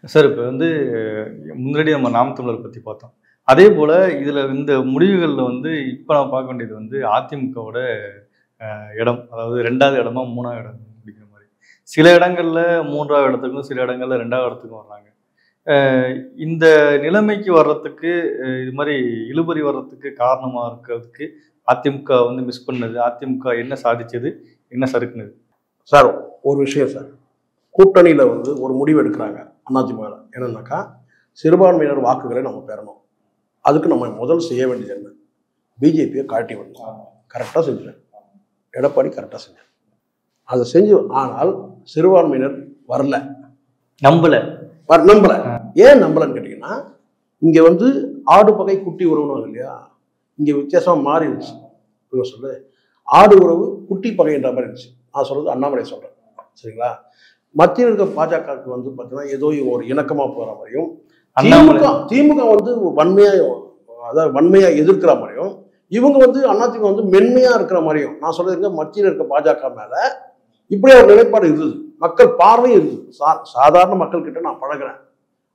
Sir இப்போ வந்து முன்னாடி நம்ம நாம் தமிழர் பற்றி பார்த்தோம். அதே போல் இதில் இந்த முடிவுகளில் வந்து இப்போ நம்ம பார்க்க வேண்டியது வந்து அதிமுகவோட இடம், அதாவது 2வது இடமா 3வது இடம் அப்படிங்கிற மாதிரி. சில இடங்களில் 3வது இடத்துக்கும், சில இடங்களில் 2வது இடத்துக்கும் வர்றாங்க. இந்த நிலைமைக்கு வர்றதுக்கு இது மாதிரி இழுபறி வர்றதுக்கு காரணமாக இருக்கிறதுக்கு அதிமுக வந்து மிஸ் பண்ணது, அதிமுக என்ன சாதிச்சது, என்ன சறுக்குனது? சார் ஒரு விஷயம் சார், கூட்டணியில் வந்து ஒரு முடிவு எடுக்கிறாங்க அதிமுக. என்னன்னாக்கா சிறுபான்மையினர் வாக்குகளை நம்ம பெறணும். அதுக்கு நம்ம முதல் செய்ய வேண்டியது என்ன? பிஜேபியை காட்டி விடணும். கரெக்டாக செஞ்சுறேன், எடப்பாடி கரெக்டாக செஞ்சேன். அதை செஞ்சு, ஆனால் சிறுபான்மையினர் வரல, நம்பலை. ஏன் நம்பலைன்னு கேட்டிங்கன்னா, இங்கே வந்து ஆடு பகை குட்டி உறவுன்னு இல்லையா, இங்கே வித்தியாசமாக மாறிடுச்சு. சொல்லு, ஆடு உறவு குட்டி பகைன்ற மாதிரி இருந்துச்சு. நான் சொல்கிறது அண்ணாமலை சொல்கிறேன், சரிங்களா? மத்தியில் இருக்க பாஜகவுக்கு வந்து பார்த்தீங்கன்னா ஏதோ ஒரு இணக்கமாக போகிற மாதிரியும், திமுக வந்து வன்மையாக எதிர்க்கிற மாதிரியும், இவங்க வந்து அதிமுக வந்து மென்மையாக இருக்கிற மாதிரியும். நான் சொல்றதுங்க, மத்தியில் இருக்க பாஜக மேலே இப்படி ஒரு நிலைப்பாடு இருந்தது, மக்கள் பார்வையும் இருந்தது. சாதாரண மக்கள் கிட்ட நான் பழகிறேன்,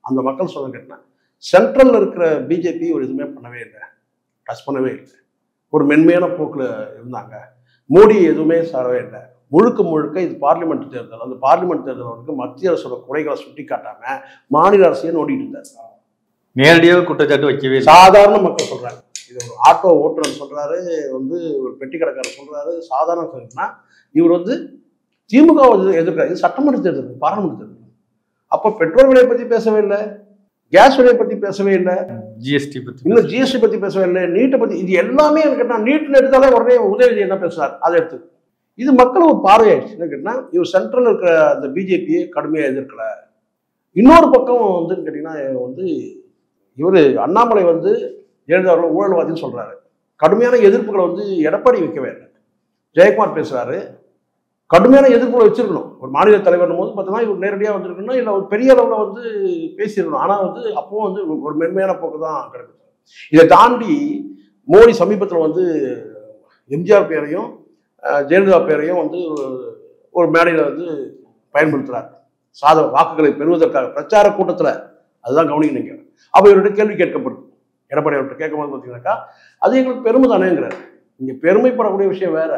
அந்த மக்கள் சொல்ல கேட்டேன், சென்ட்ரலில் இருக்கிற பிஜேபி ஒரு எதுவுமே பண்ணவே இல்லை, டச் பண்ணவே இல்லை, ஒரு மென்மையான போக்கில் இருந்தாங்க. மோடி எதுவுமே சாரவே இல்லை. முழுக்க இது பார்லிமெண்ட் தேர்தல். அந்த பார்லிமெண்ட் தேர்தல் வந்து மத்திய அரசோட குறைகளை சுட்டி காட்டாம மாநில அரசையே நோண்டிட்டு இருந்தார். நேரடியாக குற்றச்சாட்டு வைக்கவே சாதாரண மக்கள் சொல்றாங்க. இது ஒரு ஆட்டோ ஓட்டுநர் சொல்றாரு, வந்து ஒரு பெட்டி கடைக்காரர் சொல்றாரு, சாதாரண சொல்றா இவர் வந்து திமுக எதிர்க்கிறார். இது சட்டமன்ற தேர்தல், பாராளுமன்ற தேர்தல். அப்போ பெட்ரோல் விலையை பத்தி பேசவே இல்லை, கேஸ் விலையை பத்தி பேசவே இல்லை, ஜிஎஸ்டி பத்தி, இன்னும் ஜிஎஸ்டி பத்தி பேசவே இல்லை, நீட்டை பத்தி. இது எல்லாமே கேட்டா நீட்ல எடுத்தாலே உடனே உதயநிதி என்ன பேசுறாரு அதை எடுத்து. இது மக்கள் ஒரு பார்வையாயிடுச்சு. என்ன கேட்டீங்கன்னா, இவர் சென்ட்ரல் இருக்கிற அந்த பிஜேபியை கடுமையாக எதிர்க்கல. இன்னொரு பக்கம் வந்து கேட்டீங்கன்னா, வந்து இவர் அண்ணாமலை வந்து ஜெயலலிதா அவர்கள் ஊழல்வாதின்னு சொல்றாரு. கடுமையான எதிர்ப்புகளை வந்து எடப்பாடி வைக்கவே இல்லை. ஜெயக்குமார் பேசுறாரு, கடுமையான எதிர்ப்புகளை வச்சிருக்கணும். ஒரு மாநில தலைவர் போது பார்த்தோம்னா இவர் நேரடியாக வந்திருக்கணும், இல்லை ஒரு பெரிய அளவில் வந்து பேசியிருக்கணும். ஆனால் வந்து அப்பவும் வந்து ஒரு மென்மையான போக்கு தான் கிடைக்கும். இதை தாண்டி மோடி சமீபத்தில் வந்து எம்ஜிஆர் பேரையும் ஜெயலலிதா பேரையும் வந்து ஒரு மேடையில் வந்து பயன்படுத்துகிறார், வாக்குகளை பெறுவதற்காக பிரச்சார கூட்டத்தில். அதுதான் கவனிக்கணுங்க. அப்போ இவர்கிட்ட கேள்வி கேட்கப்படும், எடப்பாடி அவர்கிட்ட கேட்கும்போது பார்த்தீங்கன்னாக்கா, அது எங்களுக்கு பெருமை தானேங்கிறார். நீங்கள் பெருமைப்படக்கூடிய விஷயம் வேற.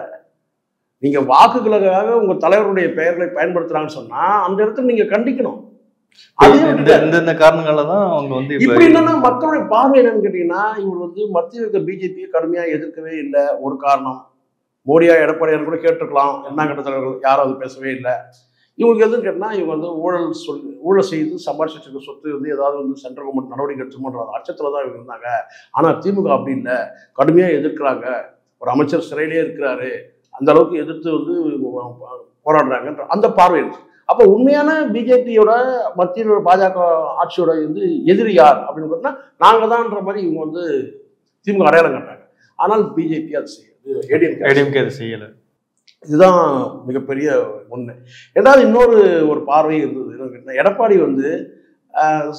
நீங்கள் வாக்குகளுக்காக உங்கள் தலைவருடைய பெயர்களை பயன்படுத்துகிறாங்கன்னு சொன்னால் அந்த இடத்துல நீங்கள் கண்டிக்கணும். இந்த காரணங்களால தான் அவங்க வந்து இப்படி என்னன்னா, மக்களுடைய பார்வை என்னன்னு கேட்டீங்கன்னா, இவர் வந்து மத்தியில் இருக்க பிஜேபியை கடுமையாக எதிர்க்கவே இல்லை. ஒரு காரணம், மோடியா எடப்பாடியார் கூட கேட்டிருக்கலாம், என்ன கட்ட தலைவர்கள் யாரும் அது பேசவே இல்லை. இவங்களுக்கு எதுன்னு கேட்டால், இவங்க வந்து ஊழல் செய்து சம்பாதிச்சிருக்க சொத்து வந்து ஏதாவது வந்து சென்ட்ரல் கவர்மெண்ட் நடவடிக்கை எடுத்துமோன்ற அச்சத்தில் தான் இவங்க இருந்தாங்க. ஆனால் திமுக அப்படி இல்லை, கடுமையாக எதிர்க்கிறாங்க. ஒரு அமைச்சர் சிறையிலே இருக்கிறாரு, அந்த அளவுக்கு எதிர்த்து வந்து போராடுறாங்கன்ற அந்த பார்வை இருக்கு. அப்போ உண்மையான பிஜேபியோட மத்தியில் பாஜக ஆட்சியோட வந்து எதிரி யார் அப்படின்னு பார்த்தா நாங்கள் தான்ன்ற மாதிரி இவங்க வந்து திமுக அடையாளம் காட்டுறாங்க. ஆனால் பிஜேபி அது செய்யுது, ஏடிஎம்கே அது செய்யலை. இதுதான் மிகப்பெரிய ஒண்ணு. ரெண்டாவது இன்னொரு ஒரு பார்வை இருந்தது, எடப்பாடி வந்து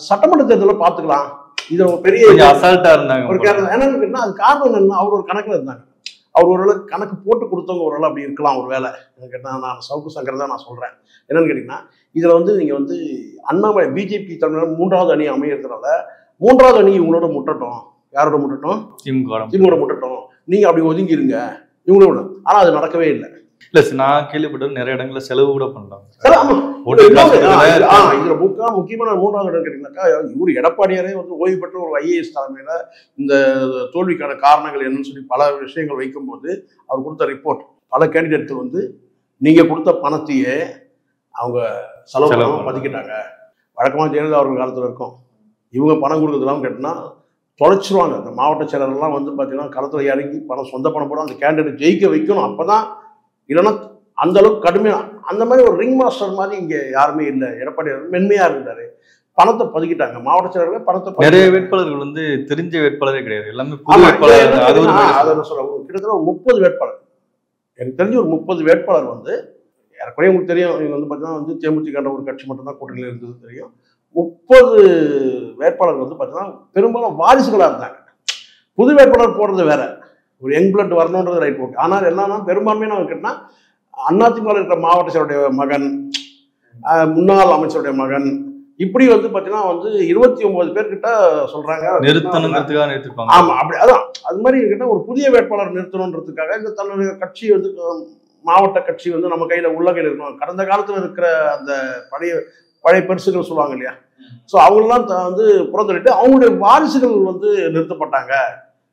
சட்டமன்ற தேர்தலில் பார்த்துக்கலாம், இது ஒரு பெரிய அசால்ட்டா இருந்தாங்க. ஒரு என்னன்னு கேட்டா, அது காரணம் என்னன்னா, அவர் ஒரு கணக்குல இருந்தாங்க. அவர் ஓரளவு கணக்கு போட்டு கொடுத்தவங்க ஓரளவு அப்படி இருக்கலாம் ஒரு வேலை. கேட்டால் நான் சவுக்கு சங்கர் தான் நான் சொல்றேன். என்னன்னு கேட்டீங்கன்னா, இதுல வந்து நீங்க வந்து அண்ணாமலை பிஜேபி தமிழர் 3வது அணி அமையறதுனால 3வது அணி இவங்களோட முட்டட்டும். யாரோட முட்டட்டும்? திமுக முட்டட்டும். நீங்க அப்படி ஒதுங்கிருங்க இவங்களோட. ஆனா அது நடக்கவே இல்லை. இல்ல நான் கேள்விப்பட்டது நிறைய இடங்கள்ல செலவு கூட பண்ணலாம். இதுல முக்கியமான 3வது இடம் கேட்டீங்கன்னாக்கா, இவரு எடப்பாடியாரே வந்து ஓய்வு பெற்ற ஒரு IAS தலைமையில இந்த தோல்விக்கான காரணங்கள் என்னன்னு சொல்லி பல விஷயங்கள் வைக்கும் போது அவர் கொடுத்த ரிப்போர்ட், பல கேண்டிடேட்கள் வந்து நீங்க கொடுத்த பணத்தையே அவங்க செலவு பதுக்கிட்டாங்க. வழக்கமாக ஜெயலலிதா அவர்கள் காலத்துல இருக்கும், இவங்க பணம் கொடுக்குறதுலாம் கேட்டோம்னா தொலைச்சிருவாங்க. இந்த மாவட்ட செயலர்லாம் வந்து பார்த்தீங்கன்னா களத்தில் இறங்கி பணம் சொந்த பணம் போட அந்த கேண்டிடேட் ஜெயிக்க வைக்கணும். அப்போதான், இல்லைன்னா அந்த அளவுக்கு கடுமையாக அந்த மாதிரி ஒரு ரிங் மாஸ்டர் மாதிரி இங்கே யாருமே இல்லை. எடப்பாடி மென்மையாக இருந்தார், பணத்தை பதுக்கிட்டாங்க. மாவட்ட செயலர்கள் பணத்தை நிறைய வேட்பாளர்கள் வந்து தெரிஞ்ச வேட்பாளரே கிடையாது, எல்லாமே புது வேட்பாளர். அதை சொல்ல கிட்டத்தட்ட ஒரு 30 வேட்பாளர், எனக்கு தெரிஞ்சு ஒரு 30 வேட்பாளர் வந்து ஏற்கனவே உங்களுக்கு தெரியும். இவங்க வந்து பார்த்தீங்கன்னா வந்து தேமுதிகன்ற ஒரு கட்சி மட்டும்தான் கூட்டணியில் இருந்தது தெரியும். 30 வேட்பாளர் வந்து பார்த்தீங்கன்னா பெரும்பாலும் வாரிசுகளாக இருந்தாங்க. புது வேட்பாளர் போடுறது வேற, ஒரு யங் பிளட் வரணுன்றது ரைட். ஓகே. ஆனால் என்னன்னா பெரும்பான்மையாக நம்ம கேட்டால் அதிமுக இருக்கிற மாவட்ட செயலருடைய மகன், முன்னாள் அமைச்சருடைய மகன், இப்படி வந்து பார்த்தீங்கன்னா வந்து 29 பேர்கிட்ட சொல்றாங்க நிறுத்தணுங்கிறதுக்காக நிறுத்திருப்பாங்க. ஆமா, அப்படி அதான் அது மாதிரி கிட்ட ஒரு புதிய வேட்பாளர் நிறுத்தணுன்றதுக்காக இந்த தன்னுடைய கட்சி வந்து மாவட்ட கட்சி வந்து நம்ம கையில உள்ள கையில் இருக்கணும். கடந்த காலத்துல இருக்கிற அந்த பழைய பெருசுகள் சொல்லுவாங்க இல்லையா, ஸோ அவங்களெல்லாம் வந்து புறந்தள்ளிட்டு அவங்களுடைய வாரிசுகள் வந்து நிறுத்தப்பட்டாங்க.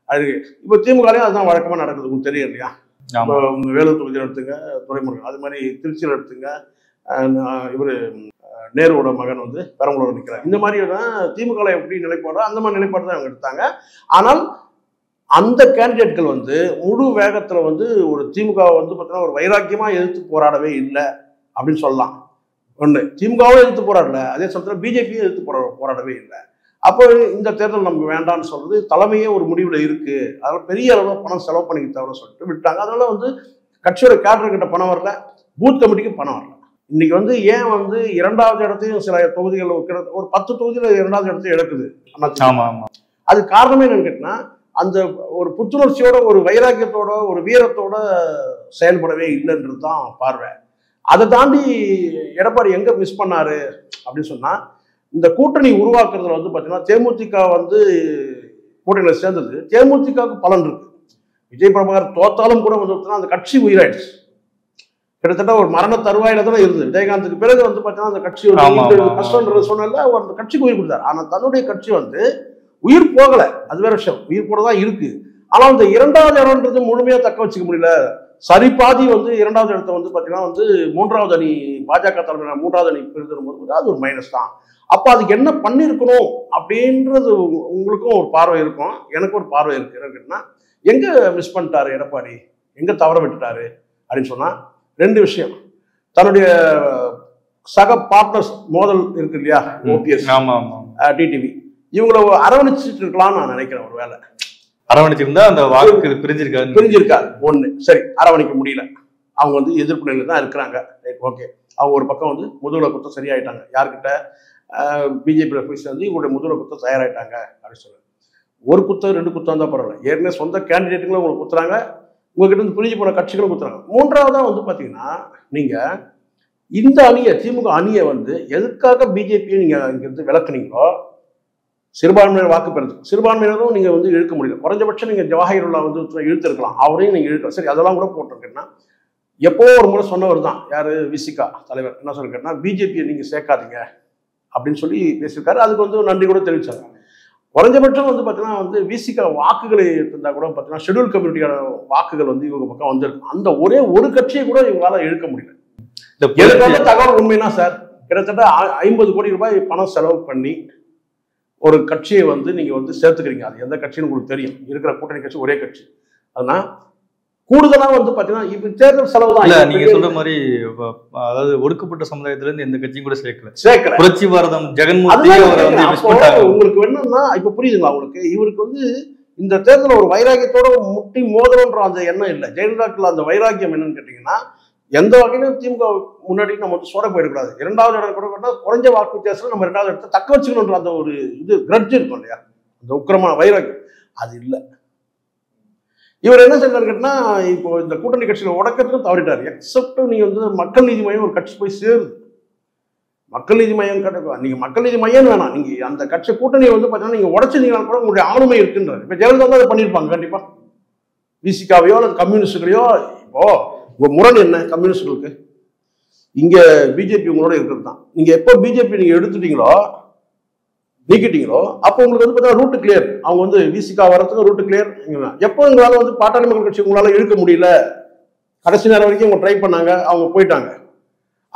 அது இப்போ திமுகலையும் அதுதான் வழக்கமா நடக்குது, உங்களுக்கு தெரியும் இல்லையா. இப்போ வேலூர் தொகுதியில் எடுத்துங்க துரைமுருகன், அது மாதிரி திருச்சியில் எடுத்துங்க இவர் நேருவோட மகன் வந்து பெரம்பலூர் நிற்கிறார். இந்த மாதிரி திமுக எப்படி நிலைப்பாடோ அந்த மாதிரி நிலைப்பாடு தான் அவங்க எடுத்தாங்க. ஆனால் அந்த கேண்டிடேட்கள் வந்து முழு வேகத்துல வந்து ஒரு திமுக வந்து பார்த்தீங்கன்னா ஒரு வைராக்கியமா எதிர்த்து போராடவே இல்லை அப்படின்னு சொல்லலாம். ஒன்று திமுகவும் எதிர்த்து போராடல, அதே சமயத்தில் பிஜேபியும் எதிர்த்து போராடவே இல்லை. அப்போ இந்த தேர்தல் நமக்கு வேண்டாம்னு சொல்றது தலைமையே ஒரு முடிவுல இருக்கு, அதனால பெரிய அளவில் பணம் செலவு பண்ணிக்க தவிர சொல்லிட்டு விட்டாங்க. அதனால வந்து கட்சியோட கேடர் கிட்ட பணம் வரல, பூத் கமிட்டிக்கு பணம் வரல. இன்னைக்கு வந்து ஏன் வந்து 2வது இடத்தையும் சில தொகுதிகள் ஒரு 10 தொகுதியில் 2வது இடத்தையும் இழக்குது. அது காரணமே என்னன்னு கேட்டீங்கன்னா அந்த ஒரு புத்துணர்ச்சியோட ஒரு வைராக்கியத்தோட ஒரு வீரத்தோட செயல்படவே இல்லைன்றது தான் பார்வை. அதை தாண்டி எடப்பாடி எங்க மிஸ் பண்ணாரு அப்படின்னு சொன்னா, இந்த கூட்டணி உருவாக்குறதுல வந்து பார்த்தீங்கன்னா தேமுதிக வந்து கூட்டணியில் சேர்ந்தது தேமுதிகவுக்கு பலன் இருக்கு. விஜய் பிரபாகர் தோத்தாலும் கூட வந்து அந்த கட்சி உயிராயிடுச்சு. கிட்டத்தட்ட ஒரு மரண தருவாயில தான் இருந்தது. விஜயகாந்துக்கு பிறகு வந்து பார்த்தீங்கன்னா அந்த கட்சி கஷ்டன்ற சூழ்நிலை அந்த கட்சிக்கு உயிர் கொடுத்தாரு. ஆனால் தன்னுடைய கட்சி வந்து உயிர் போகல, அது வேற விஷயம், உயிர் போடதான் இருக்கு. ஆனால் அந்த 2வது இடம்ன்றது முழுமையா தக்க வச்சுக்க முடியல. சரிபாதி வந்து 2வது இடத்த வந்து பார்த்தீங்கன்னா வந்து 3வது அணி பாஜக தலைமையில 3வது அணி பெறுதும் போது அது ஒரு மைனஸ் தான். அப்போ அதுக்கு என்ன பண்ணியிருக்கணும் அப்படின்றது உங்களுக்கும் ஒரு பார்வை இருக்கும், எனக்கும் ஒரு பார்வை இருக்கு. என்னன்னா எங்க மிஸ் பண்ணிட்டாரு எடப்பாடி, எங்க தவற விட்டுட்டாரு அப்படின்னு சொன்னா 2 விஷயம். தன்னுடைய சக பார்ட்னர்ஸ் மோதல் இருக்கு இல்லையா, ஓபிஎஸ் டிடிவி, இவங்களை அரவணைச்சிட்டு இருக்கலாம்னு நான் நினைக்கிறேன். ஒரு வேலை அரவணைச்சிருந்தா அந்த வாக்கு பிரிஞ்சிருக்காரு. ஒண்ணு சரி, அரவணைக்க முடியல, அவங்க வந்து எதிர்ப்பு நிலையில தான் இருக்கிறாங்க. ஓகே, அவங்க ஒரு பக்கம் வந்து முதுகுல குத்தம் சரியாயிட்டாங்க, யார்கிட்ட பிஜேபியில் போய் சேர்ந்து இவங்களுடைய முதுகுல குத்தம் தயாராயிட்டாங்க அப்படின்னு சொல்லுவாங்க. ஒரு குத்தம் 2 குத்தம் தான் பரவாயில்ல, ஏற்கனவே சொந்த கேண்டிடேட்டுங்களும் உங்களுக்கு குத்துறாங்க, உங்ககிட்ட இருந்து பிரிஞ்சு போன கட்சிகளும் குத்துறாங்க. 3வதா வந்து பார்த்தீங்கன்னா நீங்க இந்த அணியை திமுக அணியை வந்து எதுக்காக பிஜேபியை நீங்க இங்கிருந்து விளக்குனீங்களோ சிறுபான்மையினர் வாக்கு பெறுது, சிறுபான்மையினரும் நீங்க வந்து இழுக்க முடியல. குறைஞ்சபட்சம் நீங்க ஜவாஹிருல்லா வந்து இழுத்திருக்கலாம், அவரையும் நீங்க இழுக்கலாம். சரி, அதெல்லாம் கூட போட்டிருக்கேன்னா எப்போ ஒரு முறை சொன்னவர் தான் யாரு, விசிகா தலைவர் என்ன சொல்லிருக்காருன்னா பிஜேபியை நீங்க சேர்க்காதீங்க அப்படின்னு சொல்லி பேசியிருக்காரு. அதுக்கு வந்து நன்றி கூட தெரிவிச்சாங்க. குறைஞ்சபட்சம் வந்து பார்த்தீங்கன்னா வந்து விசிகா வாக்குகளை இருந்தா கூட பார்த்தீங்கன்னா ஷெட்யூல் கம்யூனிட்டியான வாக்குகள் வந்து இவங்க பக்கம் வந்திருக்கு. அந்த ஒரே ஒரு கட்சியை கூட இவங்களால இழுக்க முடியல. எனக்கு தகவல் உண்மைனா சார், கிட்டத்தட்ட 50 கோடி ரூபாய் பணம் செலவு பண்ணி ஒரு கட்சியை வந்து நீங்க வந்து சேர்த்துக்கிறீங்க. அது எந்த கட்சின்னு உங்களுக்கு தெரியும், இருக்கிற கூட்டணி கட்சி ஒரே கட்சி. ஆனா கூடுதலா வந்து பாத்தீங்கன்னா இப்ப தேர்தல் செலவு தான். நீங்க சொல்ற மாதிரி அதாவது ஒடுக்கப்பட்ட சமுதாயத்துல இருந்து எந்த கட்சியும் கூட சேர்க்கல. புரட்சி பாரதம் ஜெகன்மோகன் உங்களுக்கு என்னன்னா இப்ப புரியுதுங்களா உங்களுக்கு, இவருக்கு வந்து இந்த தேர்தல் ஒரு வைராக்கியத்தோட முட்டி மோதலன்ற அந்த எண்ணம் இல்லை. ஜெயலலிதாக்குள்ள அந்த வைராக்கியம் என்னன்னு கேட்டீங்கன்னா எந்த வகையிலும் திமுக முன்னாடி நம்ம வந்து சோட போயிடக்கூடாது, 2வது இடம் கூட குறைஞ்ச வாக்கு வித்தியாசம் நம்ம 2வது இடத்தை தக்க வச்சுக்கணுன்ற அந்த ஒரு இது கிரட்ஜ் இருக்கும் இல்லையா, அந்த உக்கிரமான வைராக்கியம் அது இல்லை. இவர் என்ன செய்யறாரு கேட்டா இப்போ இந்த கூட்டணி கட்சியில உடக்கத்துக்கும் தவறிட்டாரு. எக்ஸப்ட் நீங்க வந்து மக்கள் நீதி மையம் ஒரு கட்சி போய் சேருது, மக்கள் நீதி மையம் நீங்க மக்கள் நீதி மையம் வேணாம், நீங்க அந்த கட்சி கூட்டணியை வந்து பாத்தீங்கன்னா நீங்க உடச்சிருந்தீங்கன்னா கூட உங்களுடைய ஆளுமை இருக்குன்றாரு. இப்ப ஜெயலலிதா தான் அதை பண்ணியிருப்பாங்க கண்டிப்பா, விசிகாவையோ அல்லது கம்யூனிஸ்டுகளையோ. இப்போ உங்க முரண் என்ன கம்யூனிஸ்டுகளுக்கு, இங்க பிஜேபி உங்களோட இருக்கிறது தான். நீங்க எப்போ பிஜேபி நீங்க எடுத்துட்டீங்களோ நீக்கிட்டீங்களோ அப்போ உங்களுக்கு வந்து பார்த்தீங்கன்னா ரூட் கிளியர். அவங்க வந்து விசிகா வரதுக்கு ரூட் கிளியர். எப்போ உங்களால வந்து பாட்டாளி மக்கள் கட்சி உங்களால இழுக்க முடியல, கடைசி நேரம் வரைக்கும் அவங்க ட்ரை பண்ணாங்க, அவங்க போயிட்டாங்க.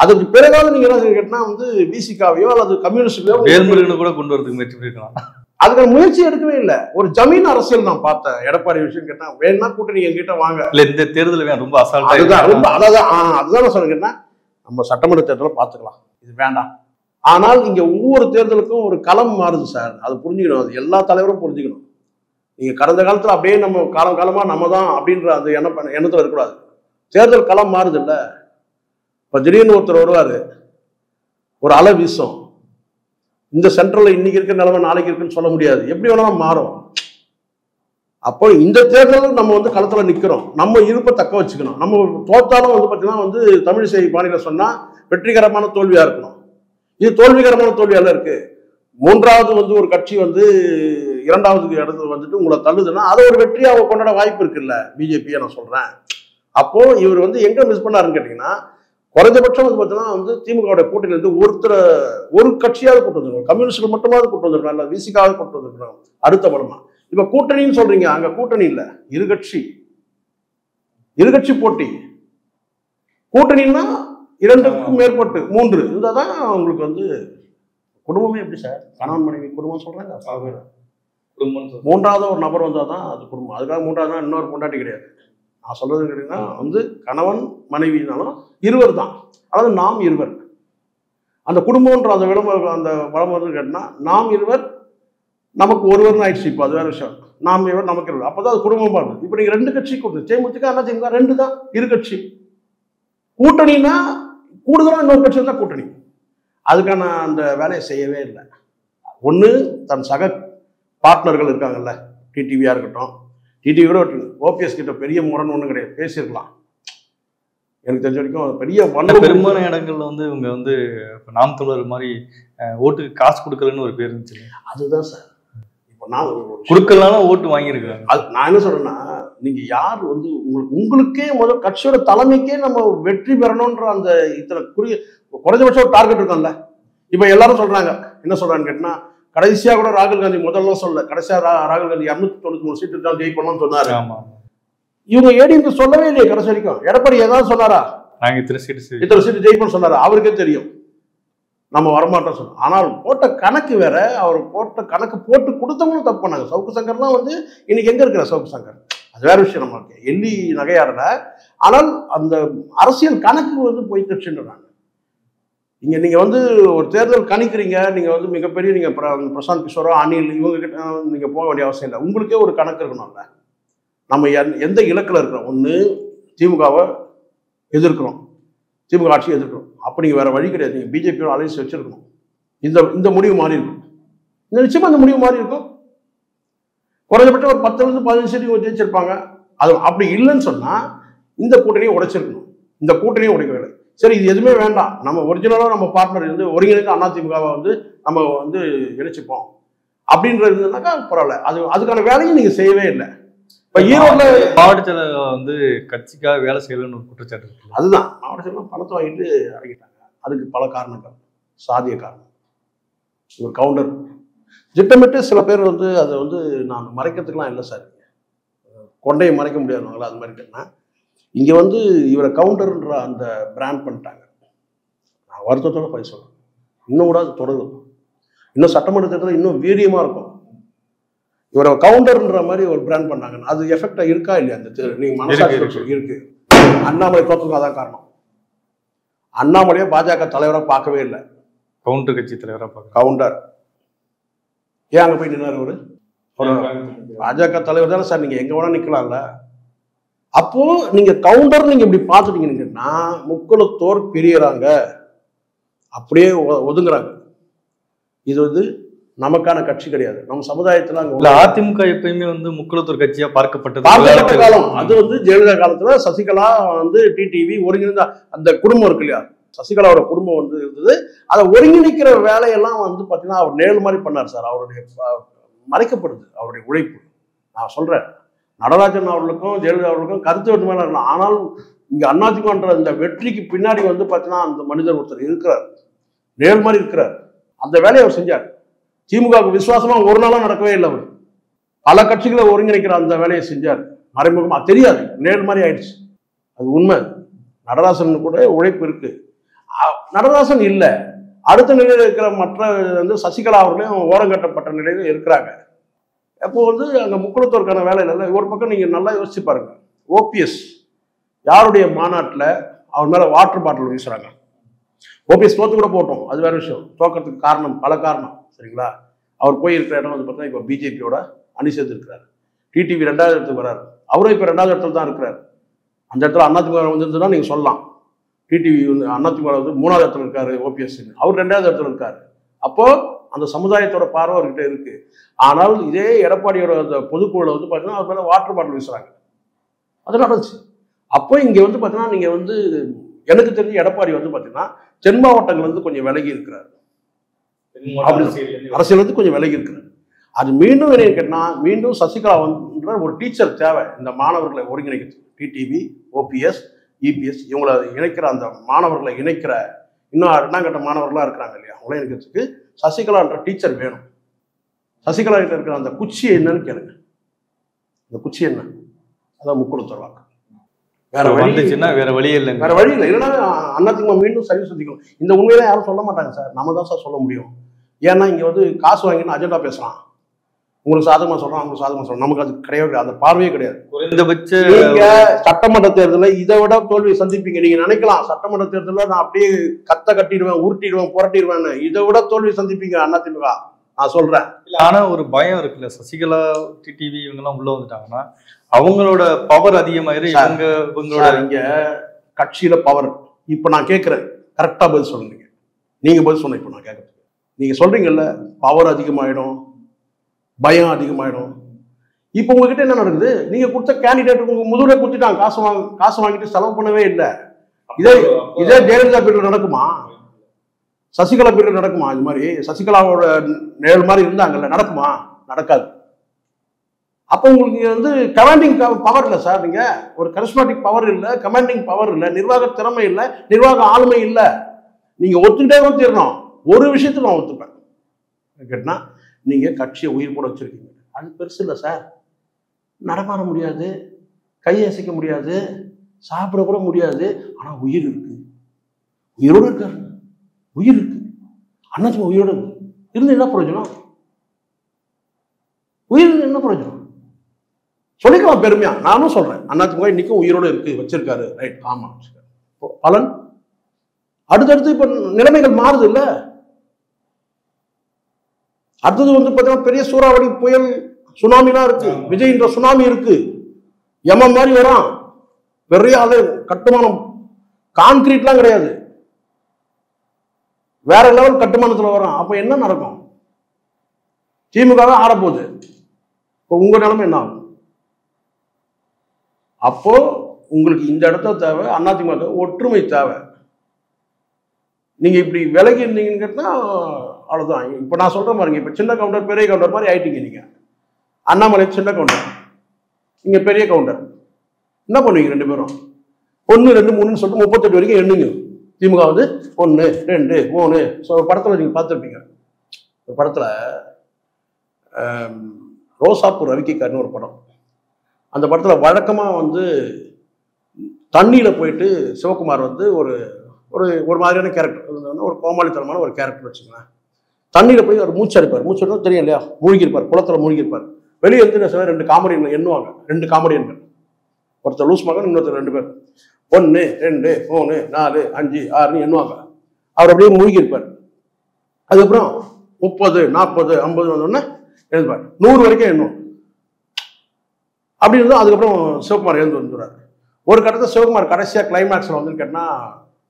அதுக்கு பிறகாவது நீங்க என்ன கேட்டா வந்து விசிகாவையோ அல்லது கம்யூனிஸ்டுகளையோ கூட கொண்டு வரதுக்கு முயற்சி பண்ணிருக்கலாம். அதுக்கான முயற்சி எடுக்கவே இல்லை. ஒரு ஜமீன் அரசியல் நான் பார்த்தேன் எடப்பாடி விஷயம் கேட்டா, வேணா கூட்டணி என்கிட்ட வாங்க, இல்ல இந்த தேர்தல் ரொம்ப அசால்ட்டா அதுதான் நான் சொல்றேன் கேட்டா நம்ம சட்டமன்ற தேர்தலை பார்த்துக்கலாம், இது வேண்டாம். ஆனால் இங்க ஒவ்வொரு தேர்தலுக்கும் ஒரு களம் மாறுது சார், அது புரிஞ்சுக்கணும், அது எல்லா தலைவரும் புரிஞ்சுக்கணும். நீங்க கடந்த காலத்துல அப்படியே நம்ம காலமா நம்ம தான் அப்படின்ற அந்த எண்ணத்துல இருக்கக்கூடாது. தேர்தல் களம் மாறுது இல்ல, இப்ப திடீர்னு ஒருத்தர் வருவாரு, ஒரு அலை வீசும், இந்த சென்ட்ரல்ல இன்னைக்கு இருக்கிற நிலைமை நாளைக்கு இருக்குன்னு சொல்ல முடியாது, எப்படி வேணாலும் மாறும். அப்போ இந்த தேர்தலும் நம்ம வந்து களத்துல நிக்கிறோம், நம்ம இருப்பை தக்க வச்சுக்கணும். நம்ம தோத்தாலும் வந்து பாத்தீங்கன்னா வந்து தமிழிசை பாணியில சொன்னா வெற்றிகரமான தோல்வியா இருக்கணும். இது தோல்விகரமான தோல்வியெல்லாம் இருக்கு. மூன்றாவது வந்து ஒரு கட்சி வந்து இரண்டாவது இடத்துல வந்துட்டு உங்களை தள்ளுதுன்னா அதை ஒரு வெற்றியா அவங்க கொண்டாட வாய்ப்பு இருக்குல்ல பிஜேபியை நான் சொல்றேன். அப்போ இவர் வந்து எங்க மிஸ் பண்ணாருன்னு கேட்டீங்கன்னா, குறைஞ்சபட்சம் வந்து பார்த்தீங்கன்னா வந்து திமுக கூட்டணியில இருந்து ஒரு கட்சியாவது கூட்டு வந்துருக்கணும், கம்யூனிஸ்ட்கள் மட்டுமாவது கூட்டு வந்துருக்கணும், இல்லை விசிகாவது கூட்டு வந்துருக்கணும் அடுத்த படமா. இப்ப கூட்டணின்னு சொல்றீங்க, அங்க கூட்டணி இல்ல, இருகட்சி போட்டி. கூட்டணின்னா இரண்டுக்கும் மேற்பட்டு 3 இருந்தாதான் உங்களுக்கு வந்து குடும்பமே. எப்படி சார் கணவன் மனைவி குடும்பம் சொல்றாங்க, மூன்றாவது ஒரு நபர் வந்தாதான் அது குடும்பம். அதுக்காக மூன்றாவது இன்னொரு பொண்டாட்டி கிடையாது. நான் சொல்றது கேட்டீங்கன்னா வந்து கணவன் மனைவினாலும் இருவர் தான், அதாவது நாம் இருவர். அந்த குடும்பம்ன்ற அந்த விளம்பரம் அந்த பலம் வந்து கேட்டீங்கன்னா நாம் இருவர் நமக்கு ஒருவர்னு ஆயிடுச்சு. இப்போ அது வேற விஷயம். நாம் இருவர் நமக்கு இருவர், அப்போதான் அது குடும்பமா இருக்கு. இப்போ நீங்க 2 கட்சி கொடுத்து தேமுதிக அதிமுக 2 தான் இருகட்சி. கூட்டணினா கூடுதலாக இன்னொரு கட்சி தான் கூட்டணி. அதுக்கான அந்த வேலையை செய்யவே இல்லை. ஒன்று தன் சக பார்ட்னர்கள் இருக்காங்கல்ல, டிடிவியாக இருக்கட்டும், டிடிவி கூட ஓபிஎஸ் கிட்ட பெரிய முரண் ஒன்றும் கிடையாது, பேசியிருக்கலாம். எனக்கு தெரிஞ்ச வரைக்கும் பெரிய பெரும்பாலான இடங்கள்ல வந்து இவங்க வந்து நாம் தமிழர் மாதிரி ஓட்டுக்கு காசு கொடுக்கலன்னு ஒரு பேர் இருந்துச்சு. அதுதான் சார் இப்போ நான் கொடுக்கலாம் ஓட்டு வாங்கியிருக்காங்க. அது நான் என்ன சொல்றேன்னா, நீங்க யார் வந்து உங்களுக்கே முதல் கட்சியோட தலைமைக்கே நம்ம வெற்றி பெறணும்ன்ற அந்த இத்தனை குறைஞ்சபட்சம் ஒரு டார்கெட் இருக்கும்ல. இப்ப எல்லாரும் சொல்றாங்க, என்ன சொல்றான்னு கேட்டா, கடைசியா கூட ராகுல் காந்தி முதல்ல சொல்ல, கடைசியா ராகுல் காந்தி 293 சீட்டு தான் ஜெயிக்கணும்னு சொன்னாரு. இவங்க ஏடிஎம்கே சொல்லவே இல்லையே கடைசி வரைக்கும். எடப்பாடி ஏதாவது சொன்னாரா, நாங்க இத்தனை சீட்டு ஜெயிப்போம்னு சொன்னாரா? அவருக்கே தெரியும் நம்ம வரமாட்டோம் சொன்னோம். ஆனால் போட்ட கணக்கு வேற. அவர் போட்ட கணக்கு போட்டு கொடுத்தவங்களும் தப்பு பண்ணாங்க. சவுக்கு சங்கர்லாம் வந்து இன்னைக்கு எங்க இருக்கிற சவுக்கு சங்கர், அது வேற விஷயம். நமக்கு எள்ளி நகையாடல. ஆனால் அந்த அரசியல் கணக்கு வந்து போய்த்துச்சுன்றாங்க. நீங்க வந்து ஒரு தேர்தல் கணிக்கிறீங்க, நீங்க வந்து மிகப்பெரிய நீங்க பிரசாந்த் கிஷோரோ அனில் இவங்க கிட்ட நீங்க போக வேண்டிய அவசியம் இல்லை. உங்களுக்கே ஒரு கணக்கு இருக்கணும்ல. நம்ம எந்த இலக்கில் இருக்கிறோம், ஒன்று திமுகவை எதிர்க்கிறோம், திமுக ஆட்சியை எதிர்க்கிறோம். அப்போ நீங்கள் வேற வழி கிடையாது. நீங்கள் பிஜேபியோட அலைன்ஸ் வச்சிருக்கணும். இந்த முடிவு மாறி இருக்கும். இந்த நிச்சயமா இந்த முடிவு மாறி இருக்கும். குறைஞ்சபட்சம் ஒரு 10 15 சீட்டு ஜெயிச்சிருப்பாங்க. அது அப்படி இல்லைன்னு சொன்னா இந்த கூட்டணியை உடைச்சிருக்கணும். இந்த கூட்டணியை உடைக்கவில்லை. சரி, இது எதுவுமே வேண்டாம், நம்ம ஒரிஜினலாக நம்ம பார்ட்னர் வந்து ஒருங்கிணைந்து அதிமுகவை வந்து நம்ம வந்து இணைச்சிப்போம் அப்படின்றது இருந்ததுனாக்கா பரவாயில்ல. அதுக்கான வேலையும் நீங்க செய்யவே இல்லை. இப்ப ஈரோடுல மாவட்டத்தில் வந்து கட்சிக்காக வேலை செய்யலன்னு ஒரு குற்றச்சாட்டு இருக்கு. அதுதான், மாவட்டத்தில் பணத்தை வாங்கிட்டு இறங்கிட்டாங்க. அதுக்கு பல காரணங்கள், சாதிய காரணம். ஒரு கவுண்டர் திட்டமிட்டு சில பேர் வந்து அதை வந்து நான் மறைக்கிறதுக்கெல்லாம் இல்லை சார், கொண்டையை மறைக்க முடியாதுங்களா, அது மாதிரி கேட்டேன்னா இங்கே வந்து இவரை கவுண்டர்ன்ற அந்த பிராண்ட் பண்ணிட்டாங்க. நான் வருத்தத்தோட போய் சொல்றேன், இன்னும் கூட அது தொடரும். இன்னும் சட்டமன்ற தேர்தல் இன்னும் வீரியமாக இருக்கும். இவரை கவுண்டர்ன்ற மாதிரி ஒரு பிராண்ட் பண்ணாங்க. அது எஃபெக்டா இருக்கா இல்லையா? அந்த நீங்க மனசாட்சி இருக்கு. அண்ணாமலை தோற்றதுக்கு அதான் காரணம். அண்ணாமலையை பாஜக தலைவராக பார்க்கவே இல்லை, கவுண்டர் கட்சி தலைவராக பார்க்க. கவுண்டர் ஏன் அங்கே போய் நின்னாரு? ஒரு பாஜக தலைவர் தானே சார், நீங்க எங்க வேணா நிக்கலாம்ல. அப்போ நீங்க கவுண்டர் நீங்க இப்படி பார்த்துட்டீங்கன்னா முக்குளத்தோர் பிரியறாங்க, அப்படியே ஒதுங்குறாங்க. இது வந்து நமக்கான கட்சி கிடையாது, நம்ம சமுதாயத்துல. அதிமுக எப்பயுமே வந்து முக்குளத்தூர் கட்சியா பார்க்கப்பட்டது காலம். அது வந்து ஜெயலலிதா காலத்துல சசிகலா வந்து டிடிவி ஒருங்கிணைந்த அந்த குடும்பம் இருக்கு இல்லையா, சசிகலாவோட குடும்பம் வந்து இருந்தது. அதை ஒருங்கிணைக்கிற வேலையெல்லாம் வந்து பாத்தீங்கன்னா அவர் நேரு மாதிரி பண்ணார் சார். அவருடைய மறைக்கப்படுது அவருடைய உழைப்பு. நான் சொல்றேன், நடராஜன் அவர்களுக்கும் ஜெயலலிதா அவர்களுக்கும் கருத்து வேற்றுமையாக இருக்கலாம். ஆனால் இங்க அதிமுகன்ற இந்த வெற்றிக்கு பின்னாடி வந்து பாத்தீங்கன்னா அந்த மனிதர் ஒருத்தர் இருக்கிறார், நேரு மாதிரி இருக்கிறார். அந்த வேலையை அவர் செஞ்சார். திமுகவுக்கு விசுவாசமா ஒரு நாளும் நடக்கவே இல்லை. அவர் பல கட்சிகளை ஒருங்கிணைக்கிற அந்த வேலையை செஞ்சார். மறைமுகமா தெரியாது, நேரு மாதிரி ஆயிடுச்சு. அது உண்மை. நடராசன் கூட உழைப்பு இருக்கு. நடராசன் இல்லை, அடுத்த நிலையில் இருக்கிற மற்ற வந்து சசிகலா அவர்களையும் ஓரங்கட்டப்பட்ட நிலையில இருக்கிறாங்க. அப்போ வந்து அங்கே முக்குளத்தோருக்கான வேலை இல்லை. ஒரு பக்கம் நீங்க நல்லா யோசிச்சு பாருங்க, ஓபிஎஸ் யாருடைய மாநாட்டில் அவர் மேல வாட்டர் பாட்டில் வீசுறாங்க. ஓபிஎஸ் தோத்து கூட போட்டோம், அது வேற விஷயம். தோக்கிறதுக்கு காரணம் பல காரணம், சரிங்களா? அவர் போய் இருக்கிற இடம் வந்து பார்த்தீங்கன்னா இப்போ பிஜேபியோட அணி சேர்ந்து இருக்கிறார். டிடிவி 2வது இடத்துக்கு வர்றாரு, அவரும் இப்போ 2வது இடத்துல தான் இருக்கிறார். அந்த இடத்துல அதிமுக வந்துருந்துன்னா நீங்க சொல்லலாம். டிடிவி வந்து அதிமுக வந்து 3வது இடத்துல இருக்காரு, ஓபிஎஸ் அவர் 2வது இடத்துல இருக்காரு. அப்போ அந்த சமுதாயத்தோட பார்வை அவர்கிட்ட இருக்கு. ஆனால் இதே எடப்பாடியோட அந்த பொதுக்குழுல வந்து பார்த்தீங்கன்னா அவர் மேலே வாட்டர் பாட்டில் வீசுறாங்க. அது நடந்துச்சு. அப்போ இங்கே வந்து பார்த்தீங்கன்னா நீங்க வந்து எனக்கு தெரிஞ்ச எடப்பாடி வந்து பார்த்தீங்கன்னா தென் மாவட்டங்கள் வந்து கொஞ்சம் விலகி இருக்கிறார். அரசியல் வந்து கொஞ்சம் விலகி இருக்கிறார். அது மீண்டும் என்ன கேட்டா, மீண்டும் சசிகலா வந்து ஒரு டீச்சர் தேவை இந்த மாணவர்களை ஒருங்கிணைக்கிறது. டிடிவி, ஓபிஎஸ், இபிஎஸ் இவங்களை இணைக்கிற அந்த மாணவர்களை இணைக்கிற இன்னும் 2ஆம் கட்ட மாணவர்களாக இருக்கிறாங்க இல்லையா, அவங்களே இணைக்கிறதுக்கு சசிகலான்ற டீச்சர் வேணும். சசிகலா கிட்ட இருக்கிற அந்த குச்சி என்னன்னு கேளுங்க. இந்த குச்சி என்ன? அதான் முக்குளத்தூர் வாக்கு. வேற வழி இல்லை. இல்லைன்னா அதிமுக மீண்டும் சரி சந்திக்கணும். இந்த உண்மையில யாரும் சொல்ல மாட்டாங்க சார், நம்ம தான் சார் சொல்ல முடியும். ஏன்னா இங்க வந்து காசு வாங்கின்னு அஜெண்டா பேசலாம், உங்களுக்கு சாதகமா சொல்றோம், அவங்களுக்கு சாதகமா சொல்றோம். நமக்கு அது கிடையாது, அந்த பார்வையே கிடையாது. குறைந்தபட்ச நீங்க சட்டமன்ற தேர்தலில் இதை விட தோல்வி சந்திப்பீங்க. நீங்க நினைக்கலாம் சட்டமன்ற தேர்தலில் நான் அப்படியே கத்த கட்டிடுவேன், உருட்டிடுவேன், புரட்டிடுவேன்னு. இதை விட தோல்வி சந்திப்பீங்க அதிமுக, நான் சொல்றேன். ஆனா ஒரு பயம் இருக்குல்ல, சசிகலா, டிடிவி இவங்க எல்லாம் உள்ள வந்துட்டாங்கன்னா அவங்களோட பவர் அதிகமாயிரு. இவங்களோட இங்க கட்சியில பவர். இப்ப நான் கேட்கிறேன், கரெக்டா பதில் சொல்லுங்க. நீங்க பதில் சொன்ன, இப்ப நான் கேட்கறேன். நீங்க சொல்றீங்கல்ல பவர் அதிகமாயிடும், பயம் அதிகமாயிடும். இப்ப உங்ககிட்ட என்ன நடக்குது? நீங்க கொடுத்த கேண்டிடேட் உங்க முதுகுல குத்திட்டாங்க, காசு வாங்கிட்டு செலவு பண்ணவே இல்லை. இதே ஜெயலலிதா பீரியட் நடக்குமா? சசிகலா பீரியட் நடக்குமா? இது மாதிரி சசிகலாவோட நிழல் மாதிரி இருந்தாங்கல்ல, நடக்குமா? நடக்காது. அப்போ உங்களுக்கு வந்து கமாண்டிங் பவர் இல்லை சார். நீங்க ஒரு கரிஸ்மாட்டிக் பவர் இல்லை, கமாண்டிங் பவர் இல்லை, நிர்வாக திறமை இல்லை, நிர்வாக ஆளுமை இல்லை. நீங்க ஒத்துக்கிட்டே தான் தீரணும். ஒரு விஷயத்துல நான் ஒத்துப்பேன் கேட்டா, நீங்க கட்சியை உயிர் கூட வச்சிருக்கீங்க, அது பெருசு இல்லை சார். நடமாட முடியாது, கையை அசைக்க முடியாது, சாப்பிட கூட முடியாது, ஆனா உயிர் இருக்கு. உயிரோடு இருக்காரு, உயிர் இருக்கு. அண்ணாச்சி உயிரோடு இருந்து என்ன பிரயோஜனம்? உயிர் என்ன பிரயோஜனம்? சொல்லிக்கலாம் பெருமையா. நானும் சொல்றேன், அண்ணாச்சி இன்னைக்கும் உயிரோடு இருக்கு, வச்சிருக்காரு, ரைட், ஆமா. பலன் அடுத்தடுத்து இப்ப நிலைமைகள் மாறுது இல்ல. அடுத்தது வந்து பார்த்தீங்கன்னா பெரிய சூறாவளி, புயல், சுனாமிலாம் இருக்கு. விஜய்ன்ற சுனாமி இருக்கு, எம மாதிரி வரான், பெரிய ஆளு, கட்டுமானம், கான்கிரீட்லாம் கிடையாது, வேற லெவல் கட்டுமானத்துல வரான். அப்ப என்ன நடக்கும்? திமுக ஆடப்போகுது. இப்போ உங்க நிலைமை என்ன ஆகும்? அப்போ உங்களுக்கு இந்த இடத்துல தேவை அதிமுக ஒற்றுமை தேவை. நீங்க இப்படி விலகி இருந்தீங்கன்னு கேட்டா அவ்வளவுதான். இப்ப நான் சொல்ற மாதிரிங்க, இப்ப சின்ன கவுண்டர் பெரிய கவுண்டர் மாதிரி ஆயிட்டீங்க. நீங்க அண்ணாமலை சின்ன கவுண்டர், நீங்க பெரிய கவுண்டர். என்ன பண்ணுவீங்க ரெண்டு பேரும்? 1 2 3ன்னு சொல்லிட்டு 38 வரைக்கும் எண்ணுங்க. திமுக வந்து 1 2 3. ஒரு படத்துல நீங்க பார்த்துருப்பீங்க, ஒரு படத்துல ரோசாப்பூர் ரவிக்கைக்காரன்னு ஒரு படம். அந்த படத்துல வழக்கமா வந்து தண்ணியில போயிட்டு சிவகுமார் வந்து ஒரு ஒரு ஒரு மாதிரியான கேரக்டர், ஒரு கோமாளித்தனமான ஒரு கேரக்டர் வச்சுக்கலாம். தண்ணியில போய் ஒரு மூச்சு அடிப்பார். மூச்சு அடிப்பா தெரியும் இல்லையா, மூழ்கிருப்பார், குளத்துல மூழ்கிருப்பார். வெளியே வந்து என்ன சொல்ல, 2 காமெடியன்கள் எண்ணுவாங்க. 2 காமெடியன்கள், ஒருத்தர் லூஸ் மகன், இன்னொருத்தர் 2 பேர். 1 2 3 4 5 6 எண்ணுவாங்க. அவர் அப்படியே மூழ்கிருப்பார். அதுக்கப்புறம் 30 40 50 வந்தோடனே எழுதுவார். 100 வரைக்கும் எண்ணும். அப்படி இருந்தால் அதுக்கப்புறம் சிவகுமார் எழுந்து வந்துடுறாரு. ஒரு கட்டத்தில் சிவகுமார் கடைசியாக கிளைமேக்ஸில் வந்து கேட்டா,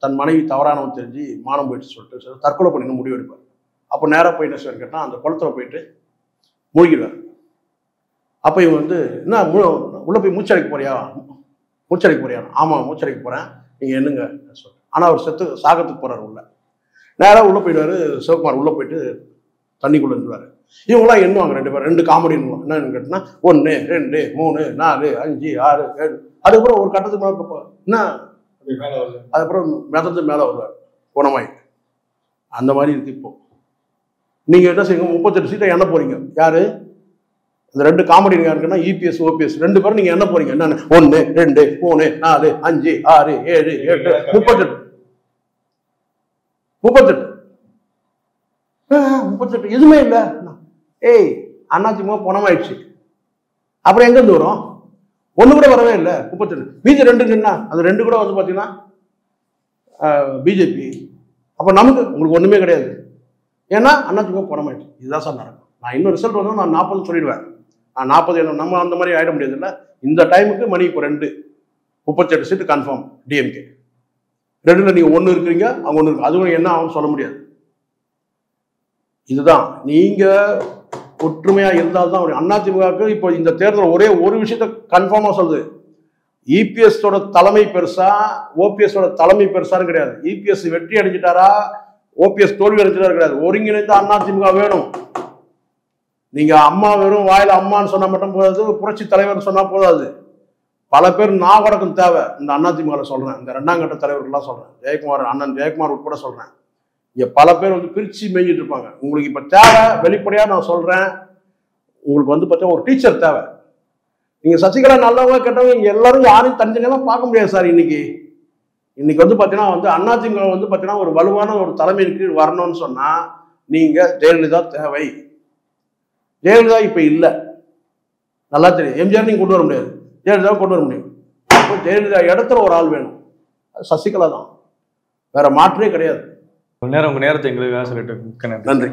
தன் மனைவி தவறானவன் தெரிஞ்சு மானம் போயிட்டு சொல்லிட்டு தற்கொலை பண்ணின்னு முடிவு எடுப்பார். அப்போ நேராக போய் என்ன சார் கேட்டால், அந்த குளத்துல போயிட்டு மூழ்கிடுவார். அப்போ இவங்க வந்து என்ன உள்ள போய் மூச்சடைக்க போறியா, மூச்சடைக்க போறியா? ஆமாம் மூச்சடைக்க போறேன், நீங்க என்னங்க சொல்றேன். ஆனால் அவர் சாகத்துக்கு போறாரு. உள்ள நேராக உள்ள போயிடுவாரு. சிவகுமார் உள்ள போயிட்டு தண்ணிக்குள்ள இருந்துவாரு. இவங்களாம் எண்ணுவாங்க 2 பேர், 2 காமெடி என்னன்னு கேட்டா 1 2 3 4 5 6 7. அதுக்கப்புறம் ஒரு கட்டத்துக்கு மேலே என்ன, அதுக்கப்புறம் மிதந்து மேலே வருவார் குணமாய். அந்த மாதிரி இருக்கு. இப்போ நீங்க என்ன செய்யுங்க, 38 சீட்டை எண்ண போறீங்க. யாரு இந்த 2 காமெடி யாருக்குன்னா, இபிஎஸ் ஓபிஎஸ் 2 பேரும் நீங்க என்ன போறீங்க. என்னன்னு 1 2 3 4 5 6 7 8 38 38 எதுவுமே இல்லை. ஏய் அதிமுக பணமாயிடுச்சு. அப்புறம் எங்க இருந்து வரும்? 1 கூட வரவே இல்லை. 38 மீதி 2 என்ன, அந்த 2 கூட வந்து பாத்தீங்கன்னா பிஜேபி. அப்ப நமக்கு உங்களுக்கு ஒண்ணுமே கிடையாது. ஏன்னா அதிமுக பணமாயிடுச்சு. இதுதான் சார் நடக்கும். நான் இன்னும் ரிசல்ட் வந்து நான் 40 சொல்லிடுவேன். நான் 40 என்ன, நம்ம அந்த மாதிரி ஆயிட முடியாது இல்லை. இந்த டைமுக்கு மணி இப்போ 2 38 சீட்டு கன்ஃபார்ம் டிஎம்கே. 2ல நீங்க 1 இருக்கிறீங்க, அவங்க 1 இருக்கு. அதுவும் என்ன ஆகும் சொல்ல முடியாது. இதுதான் நீங்க ஒற்றுமையா இருந்தால்தான் அதிமுகவுக்கு இப்போ இந்த தேர்தல் ஒரே ஒரு விஷயத்த கன்ஃபார்மா சொல்லுது. இபிஎஸோட தலைமை பெருசா, ஓபிஎஸோட தலைமை பெருசான்னு கிடையாது. இபிஎஸ் வெற்றி அடைஞ்சிட்டாரா, ஓபிஎஸ் தோல்வி அடைஞ்சிடாரு கிடையாது. ஒருங்கிணைந்த அதிமுக வேணும். நீங்க அம்மா வெறும் வாயில அம்மான்னு சொன்னா மட்டும் போதாது, புரட்சி தலைவர் சொன்னா போதாது. பல பேர் நாகடக்கம் தேவை. இந்த அதிமுக சொல்றேன், இந்த 2ஆம் கட்ட தலைவர்கள்லாம் சொல்றேன், ஜெயக்குமார் அண்ணன் ஜெயக்குமார் உட்பட சொல்றேன். இங்க பல பேர் வந்து பிரிச்சு மேய்ஞ்சிட்டு இருப்பாங்க. உங்களுக்கு இப்ப தேவை, வெளிப்படையா நான் சொல்றேன், உங்களுக்கு வந்து பார்த்தா ஒரு டீச்சர் தேவை. நீங்க சசிகலா நல்லவங்க கெட்டவங்க இங்க எல்லாரும் யாரையும் தனித்தனியெல்லாம் பார்க்க முடியாது சார். இன்னைக்கு வந்து பார்த்தீங்கன்னா வந்து அதிமுக வந்து பார்த்தீங்கன்னா ஒரு வலுவான ஒரு தலைமையின் கீழ் வரணும்னு சொன்னா நீங்க ஜெயலலிதா தேவை. ஜெயலலிதா இப்ப இல்லை, நல்லா தெரியும். எம்ஜிஆர் நீங்க கொண்டு வர முடியாது, ஜெயலலிதா கொண்டு வர முடியும். அப்போ ஜெயலலிதா இடத்துல ஒரு ஆள் வேணும், சசிகலா தான், வேற மாற்றே கிடையாது. உங்க நேரத்தை எங்களுக்காக சொல்லிட்டு நன்றி.